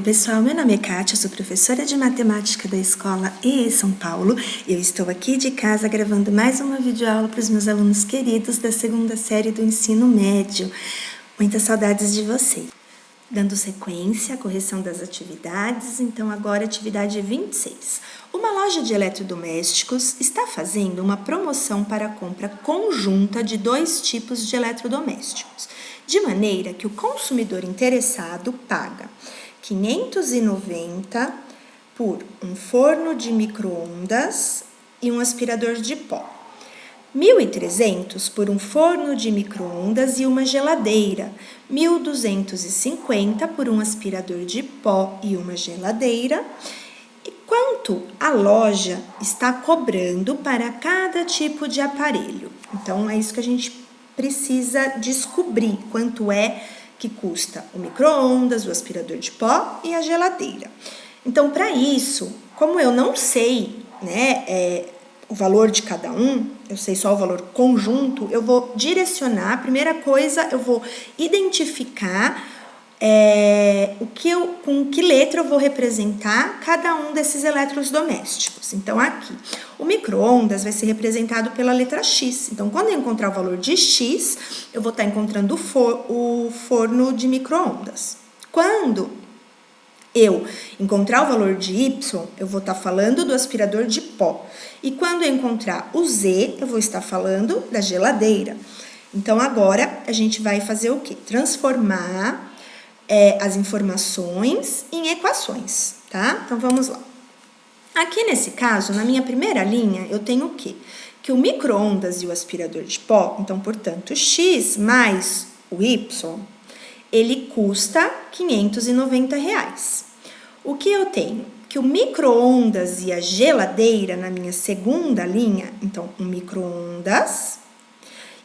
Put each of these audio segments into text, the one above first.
pessoal, meu nome é Kátia, eu sou professora de matemática da escola EE São Paulo e eu estou aqui de casa gravando mais uma videoaula para os meus alunos queridos da segunda série do ensino médio. Muitas saudades de vocês. Dando sequência à correção das atividades, então agora atividade 26. Uma loja de eletrodomésticos está fazendo uma promoção para a compra conjunta de 2 tipos de eletrodomésticos, de maneira que o consumidor interessado paga 590 por um forno de micro-ondas e um aspirador de pó, 1.300 por um forno de micro-ondas e uma geladeira, 1.250 por um aspirador de pó e uma geladeira, e quanto a loja está cobrando para cada tipo de aparelho. Então, é isso que a gente precisa descobrir, quanto é que custa o micro-ondas, o aspirador de pó e a geladeira. Então, para isso, como eu não sei, o valor de cada um, eu sei só o valor conjunto, eu vou direcionar, a primeira coisa, eu vou identificar com que letra eu vou representar cada um desses eletrodomésticos. Então, aqui, o micro-ondas vai ser representado pela letra X. Então, quando eu encontrar o valor de X, eu vou estar encontrando o forno de micro-ondas. Quando eu encontrar o valor de Y, eu vou estar falando do aspirador de pó. E quando eu encontrar o Z, eu vou estar falando da geladeira. Então, agora, a gente vai fazer o quê? Transformar as informações em equações, tá? Então, vamos lá. Aqui, nesse caso, na minha primeira linha, eu tenho o quê? Que o micro-ondas e o aspirador de pó, então, portanto, X mais o Y, ele custa R$590. O que eu tenho? Que o micro-ondas e a geladeira, na minha segunda linha, então, o micro-ondas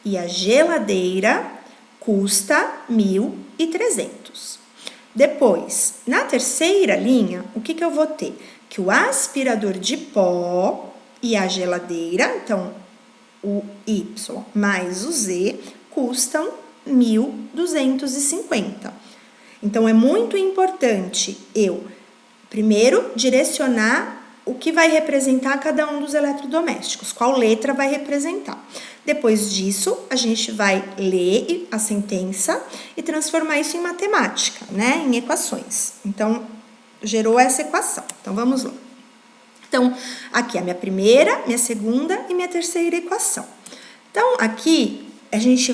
e a geladeira custa 1.300. Depois, na terceira linha, o que eu vou ter? Que o aspirador de pó e a geladeira, então, o Y mais o Z, custam 1.250. Então, é muito importante eu, primeiro, direcionar o que vai representar cada um dos eletrodomésticos, qual letra vai representar. Depois disso, a gente vai ler a sentença e transformar isso em matemática, em equações. Então, gerou essa equação. Então, vamos lá. Então, aqui a minha primeira, minha segunda e minha terceira equação. Então, aqui a gente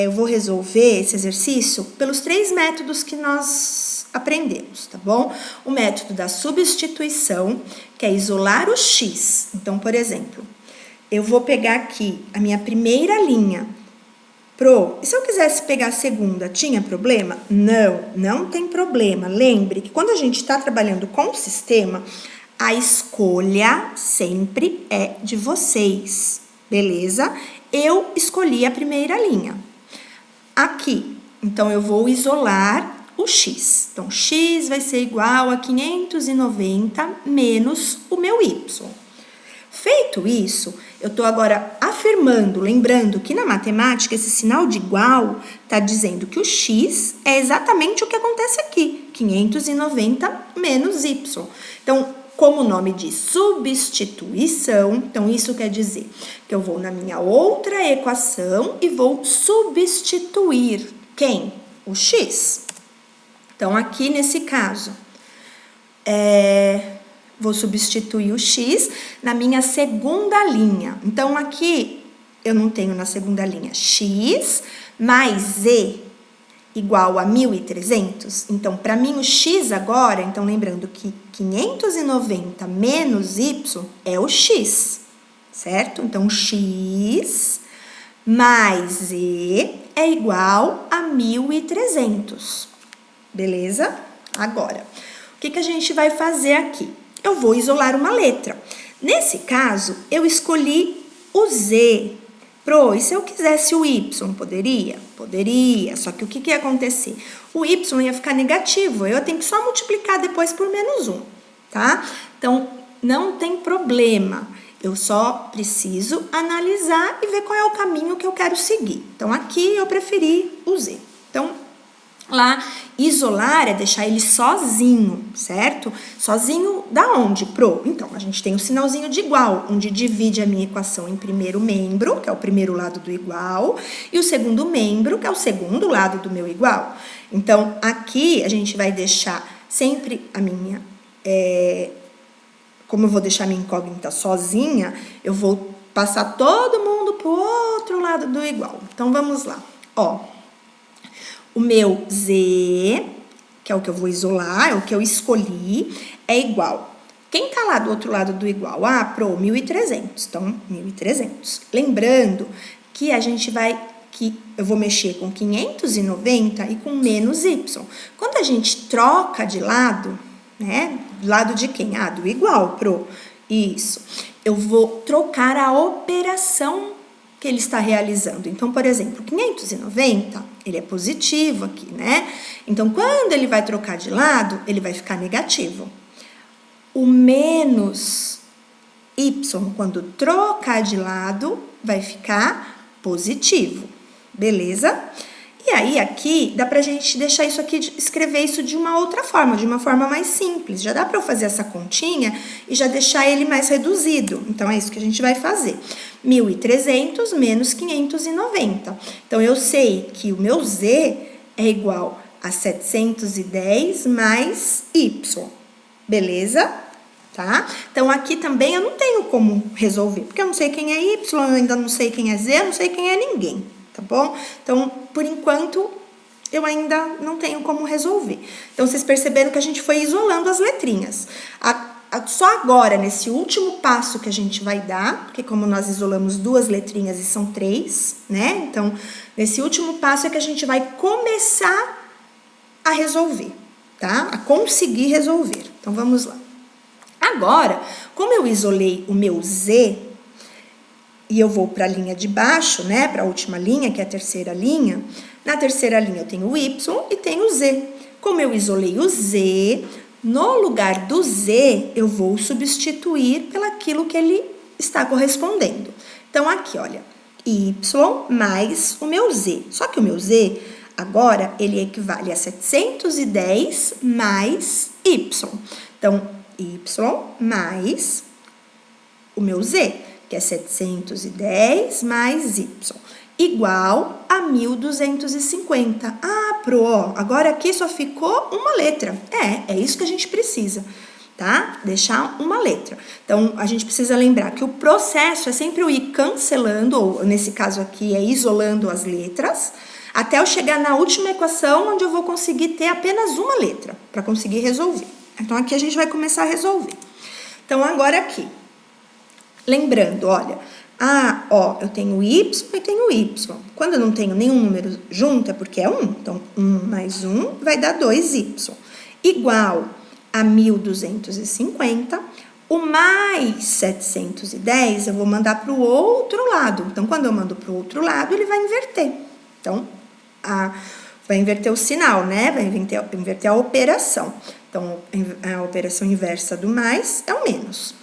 eu vou resolver esse exercício pelos 3 métodos que nós aprendemos, tá bom? O método da substituição, que é isolar o X. Então, por exemplo, eu vou pegar aqui a minha primeira linha, e se eu quisesse pegar a segunda, tinha problema? Não, não tem problema. Lembre que quando a gente está trabalhando com o sistema, a escolha sempre é de vocês, beleza? Eu escolhi a primeira linha. Aqui, então, eu vou isolar o X. Então, X vai ser igual a 590 menos o meu Y. Feito isso, eu estou agora afirmando, lembrando que na matemática esse sinal de igual está dizendo que o X é exatamente o que acontece aqui, 590 menos Y. Então, como o nome diz substituição, então isso quer dizer que eu vou na minha outra equação e vou substituir quem? O X. Então, aqui nesse caso, vou substituir o X na minha segunda linha. Então, aqui eu não tenho na segunda linha X mais Z igual a 1.300. Então, para mim, o X agora, então, lembrando que 590 menos Y é o X, certo? Então, X mais Z é igual a 1.300, beleza? Agora, o que a gente vai fazer aqui? Eu vou isolar uma letra. Nesse caso, eu escolhi o Z. E se eu quisesse o Y, poderia? Poderia, só que o que ia acontecer? O Y ia ficar negativo, eu tenho que só multiplicar depois por menos 1, tá? Então, não tem problema, eu só preciso analisar e ver qual é o caminho que eu quero seguir. Então, aqui eu preferi o Z. Então, Lá, isolar é deixar ele sozinho, certo? Sozinho da onde? Pro. Então, a gente tem o sinalzinho de igual, onde divide a minha equação em primeiro membro, que é o primeiro lado do igual, e o segundo membro, que é o segundo lado do meu igual. Então, aqui a gente vai deixar sempre a minha... como eu vou deixar a minha incógnita sozinha, eu vou passar todo mundo pro outro lado do igual. Então, vamos lá. Ó, o meu Z, que é o que eu vou isolar, é o que eu escolhi, é igual. Quem tá lá do outro lado do igual? Ah, pro 1.300. Então, 1.300. Lembrando que a gente vai... que eu vou mexer com 590 e com menos y. Quando a gente troca de lado, né? Do lado de quem? Ah, do igual, pro. Isso. Eu vou trocar a operação que ele está realizando. Então, por exemplo, 590, ele é positivo aqui, né? Então, quando ele vai trocar de lado, ele vai ficar negativo. O menos y, quando trocar de lado, vai ficar positivo. Beleza? E aí, aqui, dá pra gente deixar isso aqui, escrever isso de uma outra forma, de uma forma mais simples. Já dá pra eu fazer essa continha e já deixar ele mais reduzido. Então, é isso que a gente vai fazer. 1.300 menos 590. Então, eu sei que o meu Z é igual a 710 mais Y. Beleza? Tá? Então, aqui também eu não tenho como resolver, porque eu não sei quem é Y, eu ainda não sei quem é Z, eu não sei quem é ninguém. Tá bom? Então, por enquanto, eu ainda não tenho como resolver. Então, vocês perceberam que a gente foi isolando as letrinhas. Só agora, nesse último passo que a gente vai dar, porque como nós isolamos duas letrinhas e são três, né? Então, nesse último passo é que a gente vai começar a resolver, tá? A conseguir resolver. Então, vamos lá. Agora, como eu isolei o meu Z, e eu vou para a linha de baixo, né, para a última linha, que é a terceira linha. Na terceira linha eu tenho o Y e tenho o Z. Como eu isolei o Z, no lugar do Z, eu vou substituir pelaquilo que ele está correspondendo. Então, aqui, olha, Y mais o meu Z. Só que o meu Z, agora, ele equivale a 710 mais Y. Então, Y mais o meu Z, que é 710 mais y, igual a 1.250. Ah, Pro, agora aqui só ficou uma letra. É isso que a gente precisa, tá? Deixar uma letra. Então, a gente precisa lembrar que o processo é sempre eu ir cancelando, ou nesse caso aqui é isolando as letras, até eu chegar na última equação, onde eu vou conseguir ter apenas uma letra, para conseguir resolver. Então, aqui a gente vai começar a resolver. Então, agora aqui. Lembrando, olha, eu tenho Y e tenho Y. Quando eu não tenho nenhum número junto, é porque é 1. Então, 1 mais 1 vai dar 2Y. Igual a 1.250. O mais 710 eu vou mandar para o outro lado. Então, quando eu mando para o outro lado, ele vai inverter. Então, vai inverter o sinal, né? Vai inverter a operação. Então, a operação inversa do mais é o menos.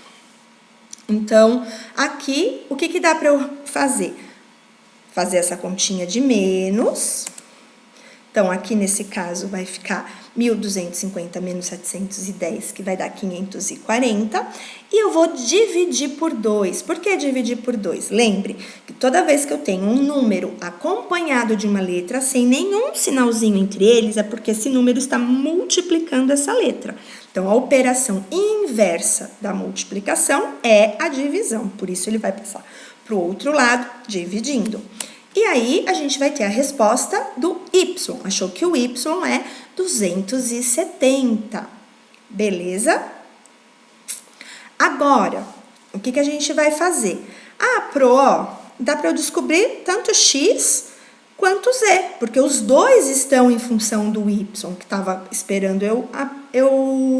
Então, aqui, o que dá para eu fazer? Fazer essa continha de menos. Então, aqui nesse caso vai ficar 1.250 menos 710, que vai dar 540. E eu vou dividir por 2. Por que dividir por 2? Lembre que toda vez que eu tenho um número acompanhado de uma letra, sem nenhum sinalzinho entre eles, é porque esse número está multiplicando essa letra. Então, a operação inversa da multiplicação é a divisão. Por isso, ele vai passar para o outro lado, dividindo. E aí, a gente vai ter a resposta do Y. Achou que o Y é 270. Beleza? Agora, o que a gente vai fazer? Dá para eu descobrir tanto X quanto Z, porque os dois estão em função do Y, que estava esperando eu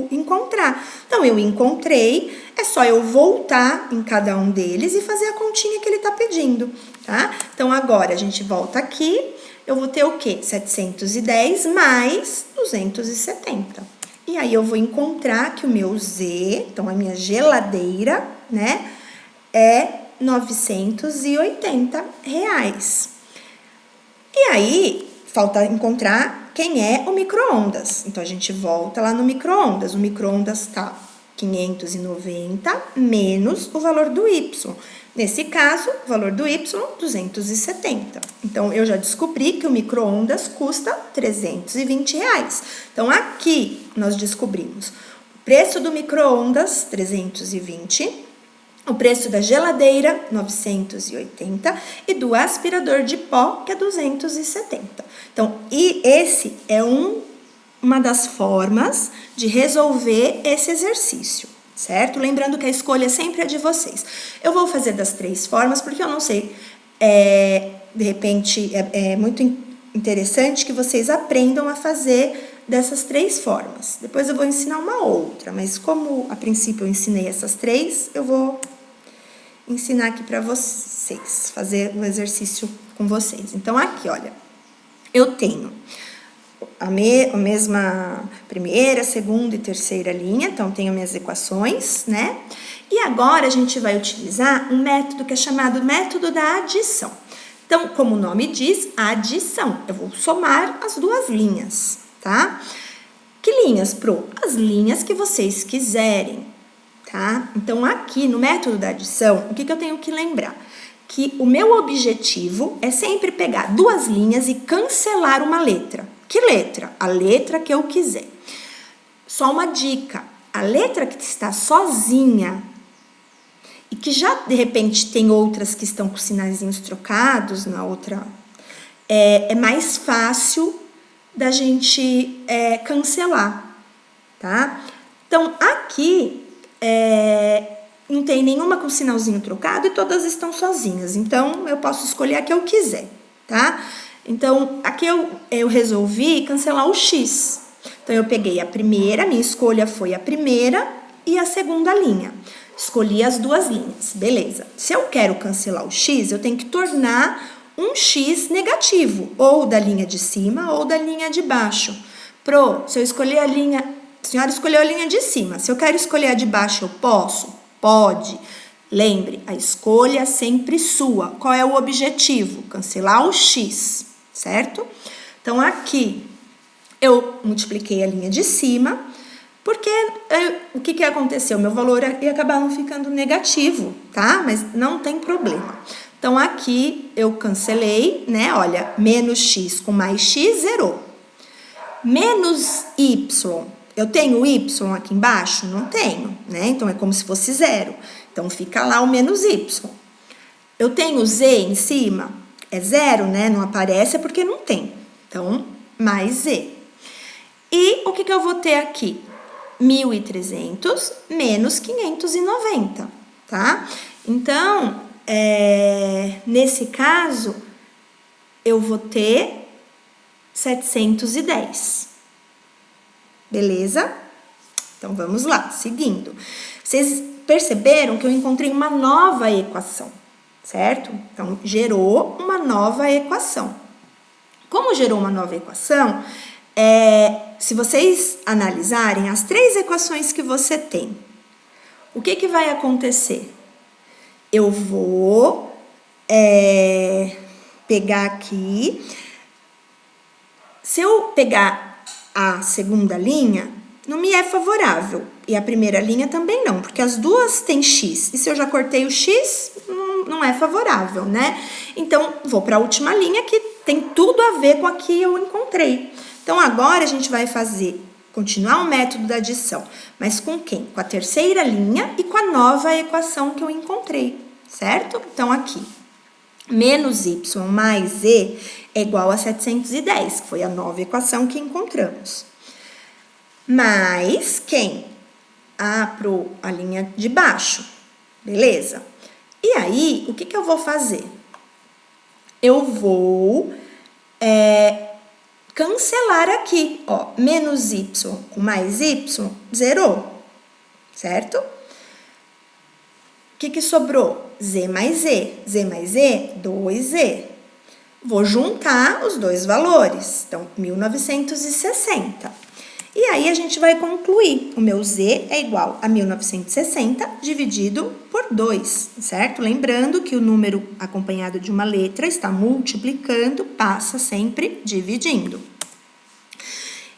encontrar. Então, eu encontrei, é só eu voltar em cada um deles e fazer a continha que ele está pedindo, tá? Então, agora, a gente volta aqui, eu vou ter o quê? 710 mais 270. E aí, eu vou encontrar que o meu Z, então, a minha geladeira, né, é R$980. E aí, falta encontrar quem é o micro-ondas. Então, a gente volta lá no micro-ondas. O micro-ondas está 590 menos o valor do Y. Nesse caso, o valor do Y, 270. Então, eu já descobri que o micro-ondas custa R$320. Então, aqui nós descobrimos o preço do micro-ondas, 320, o preço da geladeira, 980, e do aspirador de pó, que é 270. Então, e esse é uma das formas de resolver esse exercício, certo? Lembrando que a escolha sempre é de vocês. Eu vou fazer das 3 formas, porque eu não sei, de repente, é muito interessante que vocês aprendam a fazer dessas 3 formas. Depois eu vou ensinar uma outra, mas como a princípio eu ensinei essas 3, eu vou ensinar aqui para vocês, fazer o exercício com vocês. Então, aqui, olha, eu tenho a mesma primeira, segunda e terceira linha, então tenho minhas equações, né? E agora a gente vai utilizar um método que é chamado método da adição. Então, como o nome diz, adição. Eu vou somar as 2 linhas, tá? Que linhas, Pro? As linhas que vocês quiserem, tá? Então, aqui no método da adição, o que eu tenho que lembrar? Que o meu objetivo é sempre pegar 2 linhas e cancelar uma letra. Que letra? A letra que eu quiser. Só uma dica, a letra que está sozinha e que já, de repente, tem outras que estão com sinaizinhos trocados na outra, é mais fácil da gente cancelar, tá? Então, aqui não tem nenhuma com sinalzinho trocado e todas estão sozinhas. Então, eu posso escolher a que eu quiser, tá? Então, aqui eu resolvi cancelar o X. Então, eu peguei a primeira, minha escolha foi a primeira e a segunda linha. Escolhi as 2 linhas, beleza. Se eu quero cancelar o X, eu tenho que tornar um X negativo, ou da linha de cima ou da linha de baixo. Pro, se eu escolher a linha... A senhora escolheu a linha de cima. Se eu quero escolher a de baixo, eu posso? Pode. Lembre, a escolha é sempre sua. Qual é o objetivo? Cancelar o X, certo? Então, aqui, eu multipliquei a linha de cima, porque o que aconteceu? Meu valor ia acabar não ficando negativo, tá? Mas não tem problema. Então, aqui, eu cancelei, né? Olha, menos X com mais X, zerou. Menos Y. Eu tenho Y aqui embaixo? Não tenho, né? Então, é como se fosse zero. Então, fica lá o menos Y. Eu tenho Z em cima? É zero, né? Não aparece porque não tem. Então, mais Z. E o que eu vou ter aqui? 1.300 menos 590, tá? Então, nesse caso, eu vou ter 710. Beleza? Então, vamos lá, seguindo. Vocês perceberam que eu encontrei uma nova equação, certo? Então, gerou uma nova equação. Como gerou uma nova equação, se vocês analisarem as 3 equações que você tem, o que vai acontecer? Eu vou pegar aqui, se eu pegar a segunda linha, não me é favorável. E a primeira linha também não, porque as 2 têm X. E se eu já cortei o X, não é favorável, né? Então, vou para a última linha, que tem tudo a ver com a que eu encontrei. Então, agora a gente vai continuar o método da adição. Mas com quem? Com a terceira linha e com a nova equação que eu encontrei, certo? Então, aqui, menos Y mais Z é igual a 710, que foi a nova equação que encontramos. Mais quem? A linha de baixo, beleza? E aí, o que eu vou fazer? Eu vou cancelar aqui, ó, menos Y com mais Y, zerou, certo? O que sobrou? Z mais Z. Z mais Z, 2Z. Vou juntar os 2 valores. Então, 1960. E aí, a gente vai concluir. O meu Z é igual a 1960 dividido por 2, certo? Lembrando que o número acompanhado de uma letra está multiplicando, passa sempre dividindo.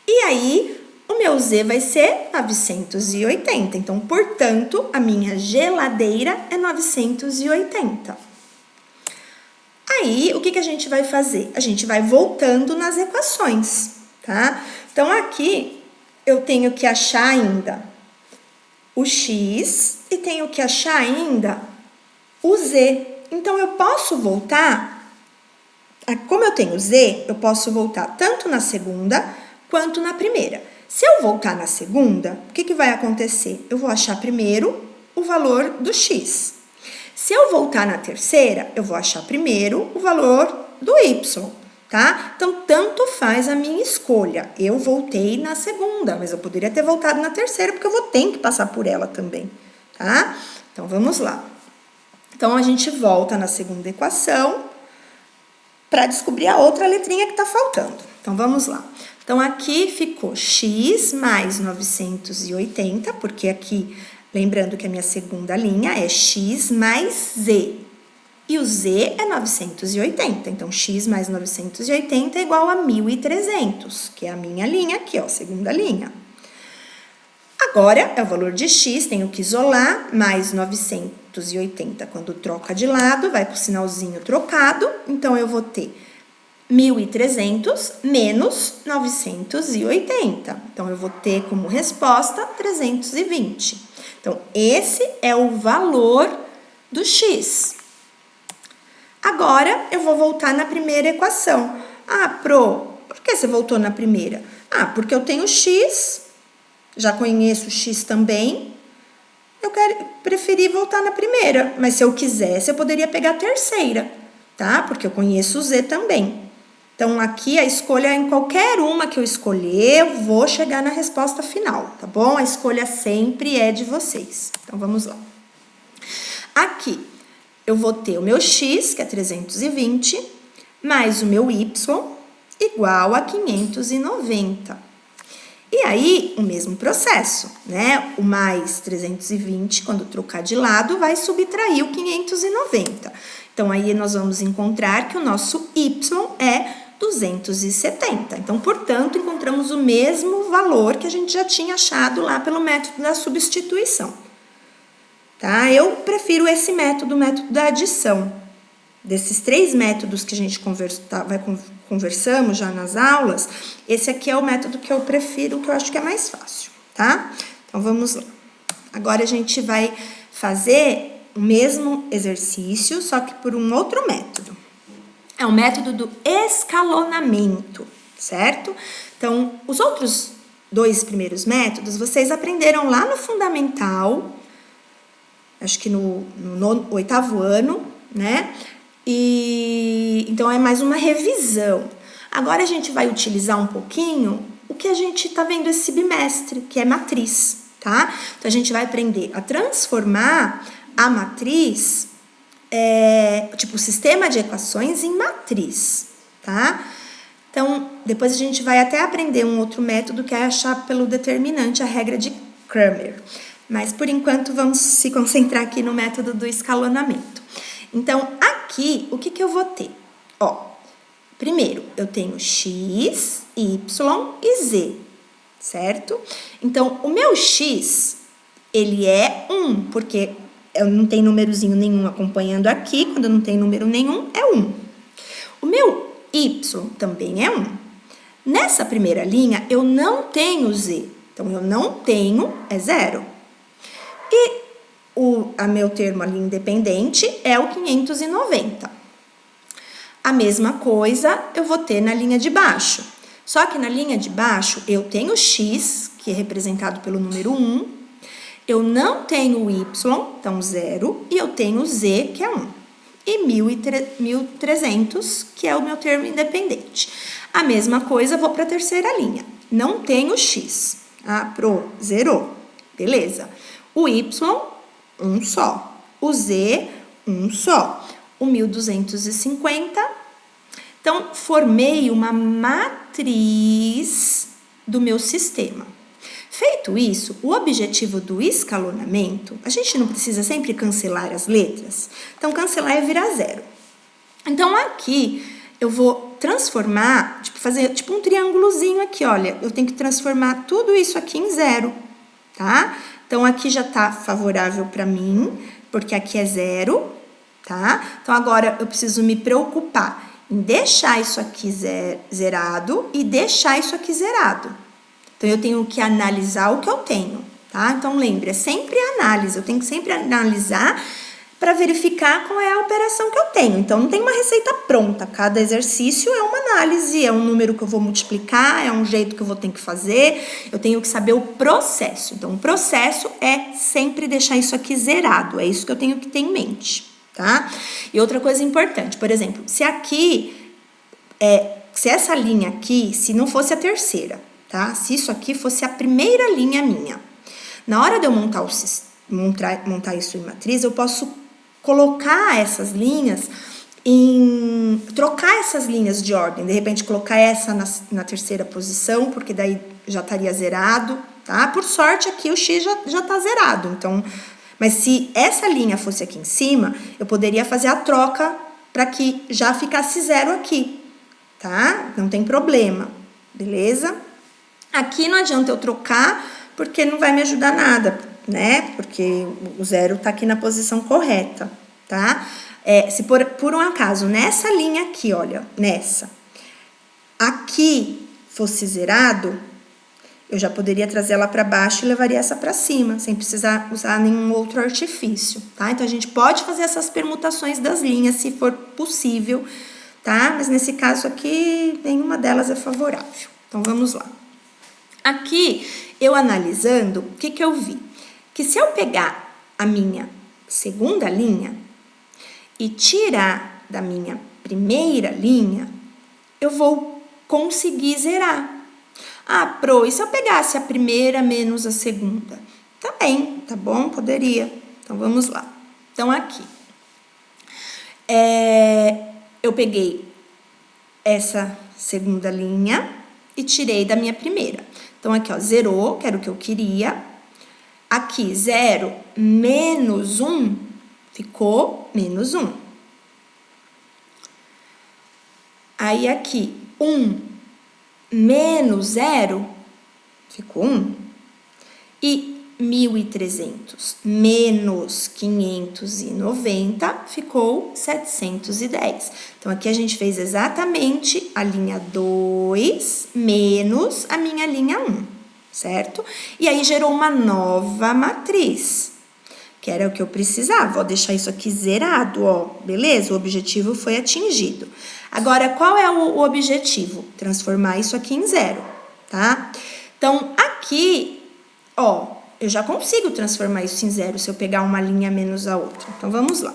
E aí, o meu Z vai ser 980. Então, portanto, a minha geladeira é 980. Aí, o que a gente vai fazer? A gente vai voltando nas equações, tá? Então, aqui eu tenho que achar ainda o x e tenho que achar ainda o z. Então, eu posso voltar, como eu tenho z, eu posso voltar tanto na segunda quanto na primeira. Se eu voltar na segunda, o que vai acontecer? Eu vou achar primeiro o valor do x. Se eu voltar na terceira, eu vou achar primeiro o valor do y. Tá? Então, tanto faz a minha escolha. Eu voltei na segunda, mas eu poderia ter voltado na terceira, porque eu vou ter que passar por ela também, tá? Então, vamos lá. Então, a gente volta na segunda equação para descobrir a outra letrinha que está faltando. Então, vamos lá. Então, aqui ficou x mais 980, porque aqui, lembrando que a minha segunda linha é x mais z. E o z é 980, então x mais 980 é igual a 1.300, que é a minha linha aqui, ó, segunda linha. Agora, é o valor de x, tenho que isolar, mais 980, quando troca de lado, vai com o sinalzinho trocado, então eu vou ter 1.300 menos 980. Então, eu vou ter como resposta 320. Então, esse é o valor do x. Agora, eu vou voltar na primeira equação. Ah, por que você voltou na primeira? Ah, porque eu tenho x, já conheço o x também, eu preferi voltar na primeira. Mas se eu quisesse, eu poderia pegar a terceira, tá? Porque eu conheço o z também. Então, aqui a escolha é em qualquer uma que eu escolher, eu vou chegar na resposta final, tá bom? A escolha sempre é de vocês. Então, vamos lá. Aqui, eu vou ter o meu x, que é 320, mais o meu y, igual a 590. E aí, o mesmo processo, né? O mais 320, quando trocar de lado, vai subtrair o 590. Então, aí nós vamos encontrar que o nosso y é 270. Então, portanto, encontramos o mesmo valor que a gente já tinha achado lá pelo método da substituição. Tá? Eu prefiro esse método, o método da adição. Desses 3 métodos que a gente conversamos já nas aulas, esse aqui é o método que eu prefiro, que eu acho que é mais fácil, tá? Então, vamos lá. Agora, a gente vai fazer o mesmo exercício, só que por um outro método. É o método do escalonamento, certo? Então, os outros 2 primeiros métodos, vocês aprenderam lá no fundamental, acho que no 8º ano, né? E então, é mais uma revisão. Agora, a gente vai utilizar um pouquinho o que a gente está vendo esse bimestre, que é matriz, tá? Então, a gente vai aprender a transformar a matriz, tipo, o sistema de equações em matriz, tá? Então, depois a gente vai até aprender um outro método, que é achar pelo determinante a regra de Cramer. Mas, por enquanto, vamos se concentrar aqui no método do escalonamento. Então, aqui, o que eu vou ter? Ó, primeiro, eu tenho x, y e z, certo? Então, o meu x, ele é 1, porque eu não tenho númerozinho nenhum acompanhando aqui. Quando não tem número nenhum, é 1. O meu y também é 1. Nessa primeira linha, eu não tenho z. Então, eu não tenho, é 0. E a meu termo ali independente é o 590. A mesma coisa eu vou ter na linha de baixo. Só que na linha de baixo eu tenho x, que é representado pelo número 1. Eu não tenho y, então 0. E eu tenho z, que é 1. E 1.300, que é o meu termo independente. A mesma coisa, eu vou para a terceira linha. Não tenho x. Zerou. Beleza. O y, 1 só. O z, 1 só. O 1.250. Então, formei uma matriz do meu sistema. Feito isso, o objetivo do escalonamento, a gente não precisa sempre cancelar as letras, então cancelar é virar zero. Então aqui eu vou transformar, fazer tipo um triângulozinho aqui, olha, eu tenho que transformar tudo isso aqui em zero, tá? Então aqui já tá favorável para mim, porque aqui é zero, tá? Então agora eu preciso me preocupar em deixar isso aqui zerado e deixar isso aqui zerado. Então, eu tenho que analisar o que eu tenho, tá? Então, lembre, é sempre análise. Eu tenho que sempre analisar para verificar qual é a operação que eu tenho. Então, não tem uma receita pronta. Cada exercício é uma análise, é um número que eu vou multiplicar, é um jeito que eu vou ter que fazer. Eu tenho que saber o processo. Então, o processo é sempre deixar isso aqui zerado. É isso que eu tenho que ter em mente, tá? E outra coisa importante, por exemplo, se essa linha aqui, se não fosse a terceira, tá? Se isso aqui fosse a primeira linha minha, na hora de eu montar isso em matriz, eu posso colocar essas linhas trocar essas linhas de ordem, de repente colocar essa na terceira posição, porque daí já estaria zerado, tá? Por sorte aqui o X já tá zerado, então, mas se essa linha fosse aqui em cima, eu poderia fazer a troca para que já ficasse zero aqui, tá? Não tem problema, beleza? Aqui não adianta eu trocar, porque não vai me ajudar nada, né? Porque o zero tá aqui na posição correta, tá? Se por um acaso, nessa linha aqui, olha, aqui fosse zerado, eu já poderia trazer ela para baixo e levaria essa para cima, sem precisar usar nenhum outro artifício, tá? Então, a gente pode fazer essas permutações das linhas, se for possível, tá? Mas nesse caso aqui, nenhuma delas é favorável. Então, vamos lá. Aqui, eu analisando, o que eu vi? Que se eu pegar a minha segunda linha e tirar da minha primeira linha, eu vou conseguir zerar. Ah, Pro, e se eu pegasse a primeira menos a segunda? Também, tá bom? Poderia. Então, vamos lá. Então, aqui. Eu peguei essa segunda linha e tirei da minha primeira. Então, aqui, ó, zerou, que era o que eu queria. Aqui, 0 menos 1, ficou menos 1. Aí, aqui, 1 menos 0, ficou 1. E 1.300 menos 590, ficou 710. Então, aqui a gente fez exatamente a linha 2 menos a minha linha 1, certo? E aí, gerou uma nova matriz, que era o que eu precisava. Vou deixar isso aqui zerado, ó, beleza? O objetivo foi atingido. Agora, qual é o objetivo? Transformar isso aqui em zero, tá? Então, aqui, ó, eu já consigo transformar isso em zero se eu pegar uma linha menos a outra. Então, vamos lá.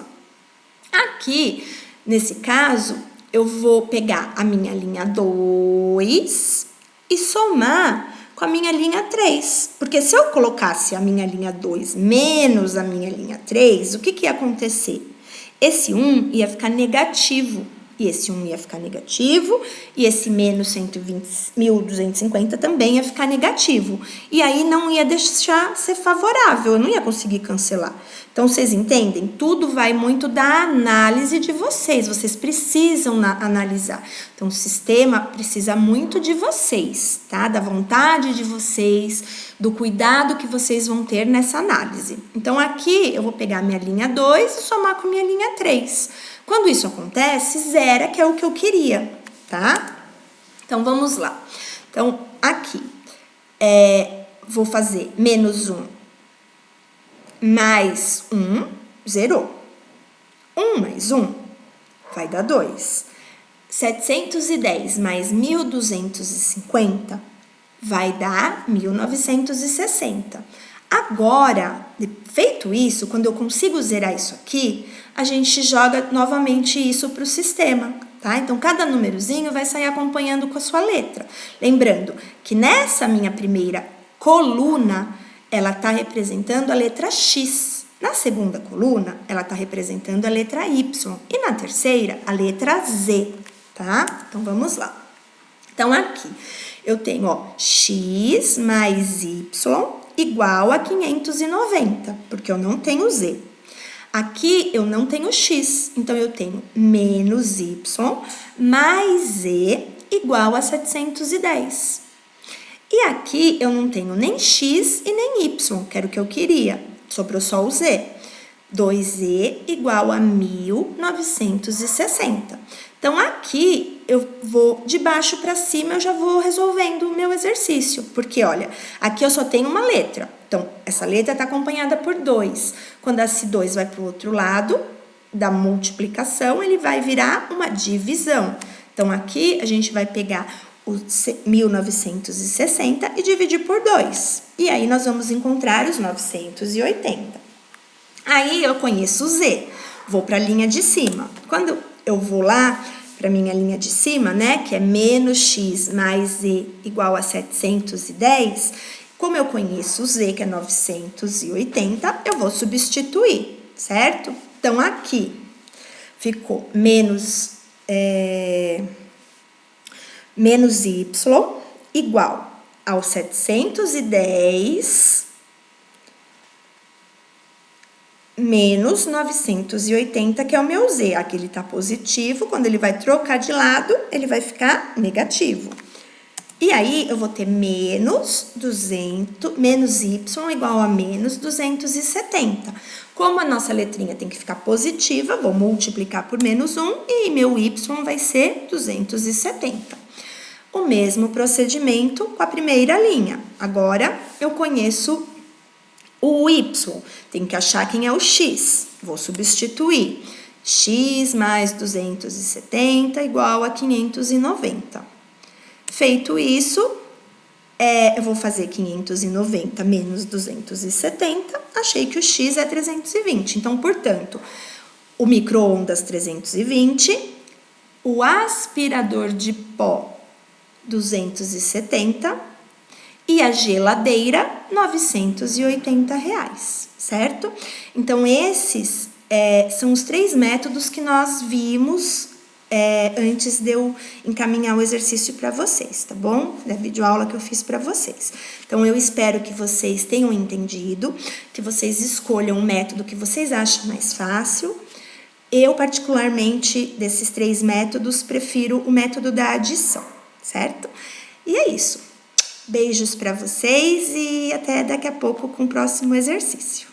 Aqui, nesse caso, eu vou pegar a minha linha 2 e somar com a minha linha 3. Porque se eu colocasse a minha linha 2 menos a minha linha 3, o que ia acontecer? Esse 1 ia ficar negativo. E esse 1 ia ficar negativo, e esse menos 1.250 também ia ficar negativo. E aí não ia deixar ser favorável, eu não ia conseguir cancelar. Então, vocês entendem? Tudo vai muito da análise de vocês. Vocês precisam analisar. Então, o sistema precisa muito de vocês, tá? Da vontade de vocês, do cuidado que vocês vão ter nessa análise. Então, aqui eu vou pegar minha linha 2 e somar com minha linha 3. Quando isso acontece, zera, que é o que eu queria, tá? Então, vamos lá. Então, aqui, vou fazer menos 1 mais 1, zerou. 1 mais 1 vai dar 2. 710 mais 1.250 vai dar 1.960. Agora, feito isso, quando eu consigo zerar isso aqui, a gente joga novamente isso para o sistema, tá? Então, cada númerozinho vai sair acompanhando com a sua letra. Lembrando que nessa minha primeira coluna, ela está representando a letra X. Na segunda coluna, ela está representando a letra Y. E na terceira, a letra Z, tá? Então, vamos lá. Então, aqui, Eu tenho, ó, x mais y igual a 590, porque eu não tenho z. Aqui eu não tenho x, então eu tenho menos y mais z igual a 710. E aqui eu não tenho nem x e nem y, que era o que eu queria, sobrou só o z. 2z igual a 1960. Então, aqui eu vou de baixo para cima, eu já vou resolvendo o meu exercício. Porque, olha, aqui eu só tenho uma letra. Então, essa letra está acompanhada por 2. Quando esse 2 vai para o outro lado da multiplicação, ele vai virar uma divisão. Então, aqui a gente vai pegar o 1960 e dividir por 2. E aí, nós vamos encontrar os 980. Aí, eu conheço o z. Vou para a linha de cima. Quando eu vou lá para minha linha de cima, né, que é menos x mais z igual a 710, como eu conheço o z, que é 980, eu vou substituir, certo? Então, aqui ficou menos y igual ao 710 menos 980, que é o meu z. Aqui ele tá positivo, quando ele vai trocar de lado, ele vai ficar negativo. E aí, eu vou ter menos y igual a menos 270. Como a nossa letrinha tem que ficar positiva, vou multiplicar por menos 1 e meu y vai ser 270. O mesmo procedimento com a primeira linha. Agora, eu conheço o y, tem que achar quem é o x. Vou substituir. X mais 270 igual a 590. Feito isso, eu vou fazer 590 menos 270. Achei que o x é 320. Então, portanto, o micro-ondas 320, o aspirador de pó 270 e a geladeira, R$980, certo? Então, esses são os 3 métodos que nós vimos antes de eu encaminhar o exercício para vocês, tá bom? Da videoaula que eu fiz para vocês. Então, eu espero que vocês tenham entendido, que vocês escolham um método que vocês acham mais fácil. Eu, particularmente, desses 3 métodos, prefiro o método da adição, certo? E é isso. Beijos para vocês e até daqui a pouco com o próximo exercício.